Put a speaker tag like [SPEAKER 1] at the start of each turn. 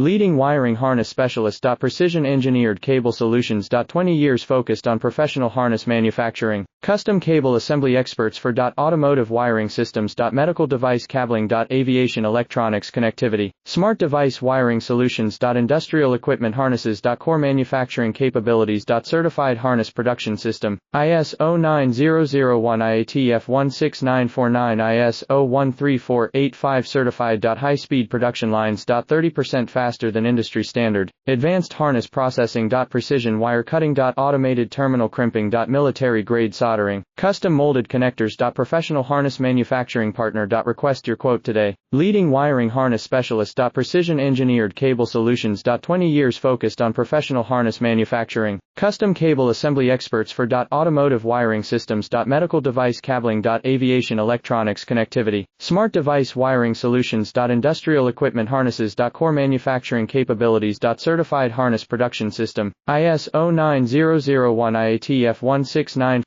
[SPEAKER 1] Leading wiring harness specialist. Precision engineered cable solutions. 20 years focused on professional harness manufacturing. Custom cable assembly experts for automotive wiring systems. Medical device cabling. Aviation electronics connectivity. Smart device wiring solutions. Industrial equipment harnesses. Core manufacturing capabilities. Certified harness production system. ISO 9001 IATF 16949 ISO 13485 certified. High speed production lines. 30% faster than industry standard. Advanced harness processing. Precision wire cutting. Automated terminal crimping. Military grade soldering. Custom molded connectors. Professional harness manufacturing partner. Request your quote today. Leading wiring harness specialist. Precision engineered cable solutions. 20 years focused on professional harness manufacturing. Custom cable assembly experts for automotive wiring systems. Medical device cabling. Aviation electronics connectivity. Smart device wiring solutions. Industrial equipment harnesses. Core manufacturing capabilities. Certified harness production system. ISO 9001 IATF 169